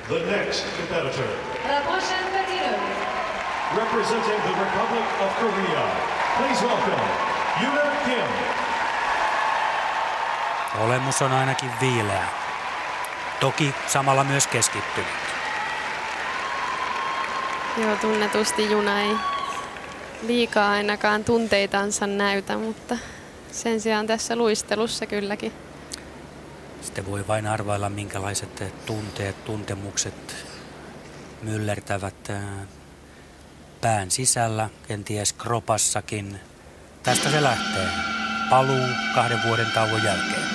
The next competitor, La prochaine patineuse. representing the Republic of Korea, please welcome Yuna Kim. Olemus on ainakin viileä. Toki samalla myös keskittynyt. Joo, tunnetusti Juna ei liikaa ainakaan tunteitansa näytä, mutta sen sijaan tässä luistelussa kylläkin. Sitten voi vain arvailla, minkälaiset tunteet, tuntemukset myllertävät pään sisällä, kenties kropassakin. Tästä se lähtee. Paluu 2 vuoden tauon jälkeen.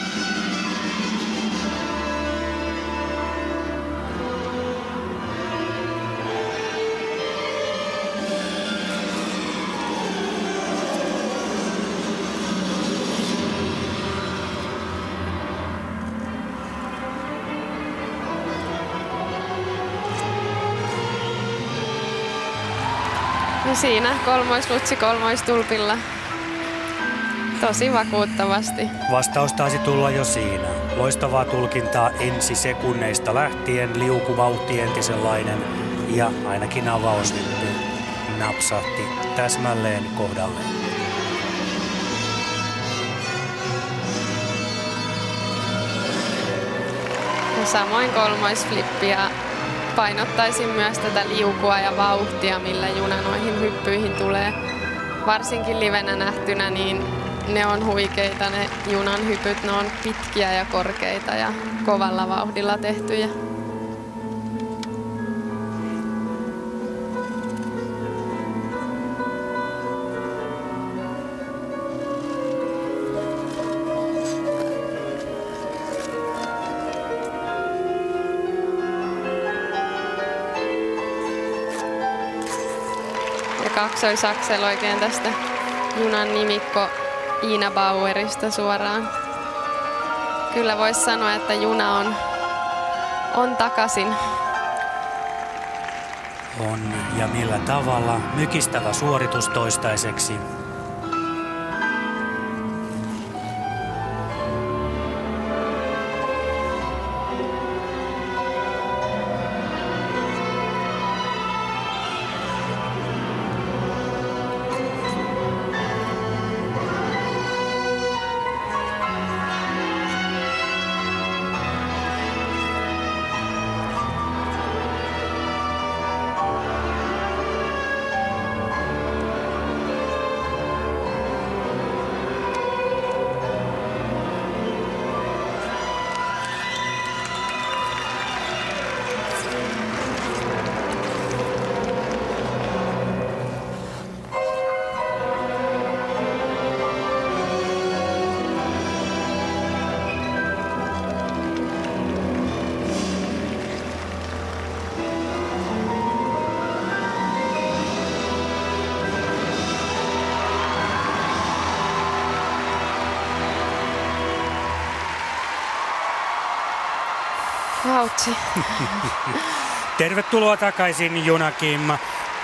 No siinä kolmoislutsi kolmoistulpilla tosi vakuuttavasti. Vastaus taisi tulla jo siinä. Loistavaa tulkintaa ensi sekunneista lähtien, liukuvauhti entisenlainen ja ainakin avaushyppy napsahti täsmälleen kohdalleen. Ja samoin kolmoisflippi ja painottaisin myös tätä liukua ja vauhtia, millä Juna noihin hyppyihin tulee. Varsinkin livenä nähtynä, niin ne on huikeita ne Junan hypyt. Ne on pitkiä ja korkeita ja kovalla vauhdilla tehtyjä. Kaksoisaksel oikein tästä Junan nimikko Ina Bauerista suoraan. Kyllä voisi sanoa, että Juna on takaisin. On ja millä tavalla. Mykistävä suoritus toistaiseksi. Vautsi. Tervetuloa takaisin Juna Kim.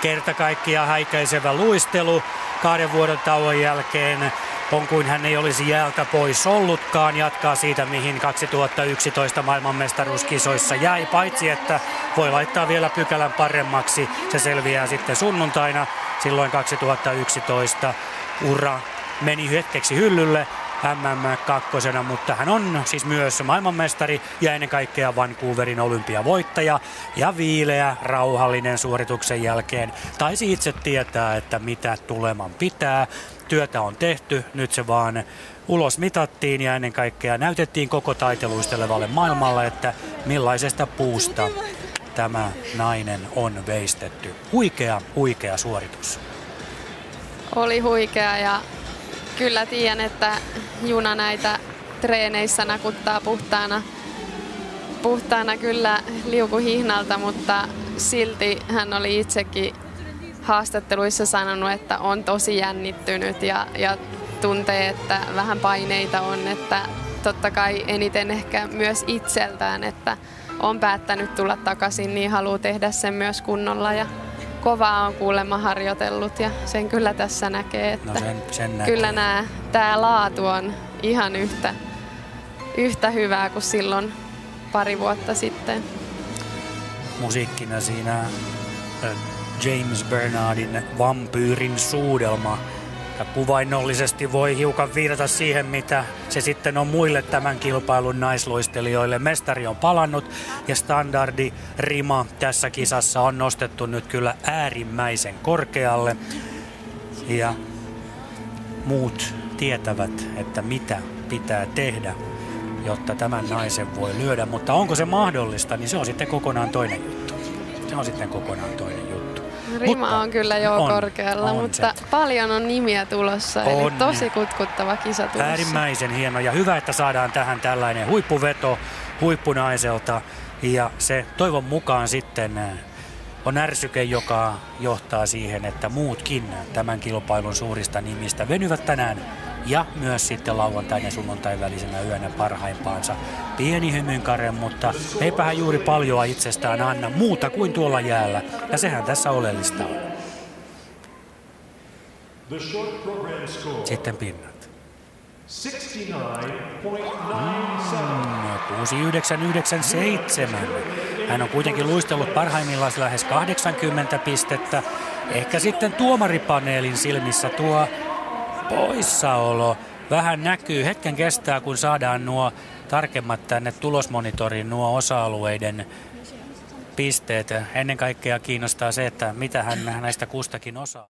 Kerta kaikkiaan häikäisevä luistelu 2 vuoden tauon jälkeen. On kuin hän ei olisi jäältä pois ollutkaan. Jatkaa siitä, mihin 2011 maailmanmestaruuskisoissa jäi. Paitsi, että voi laittaa vielä pykälän paremmaksi. Se selviää sitten sunnuntaina. Silloin 2011 ura meni hetkeksi hyllylle. MM2, mutta hän on siis myös maailmanmestari ja ennen kaikkea Vancouverin olympiavoittaja ja viileä, rauhallinen suorituksen jälkeen. Taisi itse tietää, että mitä tuleman pitää. Työtä on tehty, nyt se vaan ulos mitattiin ja ennen kaikkea näytettiin koko taiteluistelevalle maailmalle, että millaisesta puusta tämä nainen on veistetty. Huikea suoritus. Oli huikea ja kyllä tiedän, että Juna näitä treeneissä nakuttaa puhtaana kyllä liukuhihnalta, mutta silti hän oli itsekin haastatteluissa sanonut, että on tosi jännittynyt ja tuntee, että vähän paineita on, että totta kai eniten ehkä myös itseltään, että on päättänyt tulla takaisin, niin haluaa tehdä sen myös kunnolla ja kovaa on kuulemma harjoitellut ja sen kyllä tässä näkee, että no sen näkee. Kyllä tämä laatu on ihan yhtä hyvää kuin silloin pari vuotta sitten. musiikkina siinä James Bernardin Vampyyrin suudelma. Ja kuvainnollisesti voi hiukan viitata siihen, mitä se sitten on muille tämän kilpailun naisluistelijoille. Mestari on palannut ja standardirima tässä kisassa on nostettu nyt kyllä äärimmäisen korkealle. Ja muut tietävät, että mitä pitää tehdä, jotta tämän naisen voi lyödä. Mutta onko se mahdollista, niin se on sitten kokonaan toinen juttu. Rima on kyllä jo korkealla, mutta paljon on nimiä tulossa, eli tosi kutkuttava kisa tulossa. Äärimmäisen hieno ja hyvä, että saadaan tähän tällainen huippuveto huippunaiselta. Ja se toivon mukaan sitten on ärsyke, joka johtaa siihen, että muutkin tämän kilpailun suurista nimistä venyvät tänään ja myös sitten lauantain ja sunnuntain välisenä yönä parhaimpaansa. Pieni hymynkare, mutta eipähän juuri paljoa itsestään anna muuta kuin tuolla jäällä. Ja sehän tässä oleellista on. Sitten pinnat. 69,97. Hän on kuitenkin luistellut parhaimmillaan lähes 80 pistettä. Ehkä sitten tuomaripaneelin silmissä tuo poissaolo vähän näkyy. Hetken kestää, kun saadaan nuo tarkemmat tänne tulosmonitoriin nuo osa-alueiden pisteet. Ennen kaikkea kiinnostaa se, että mitä hän näistä kustakin osaa.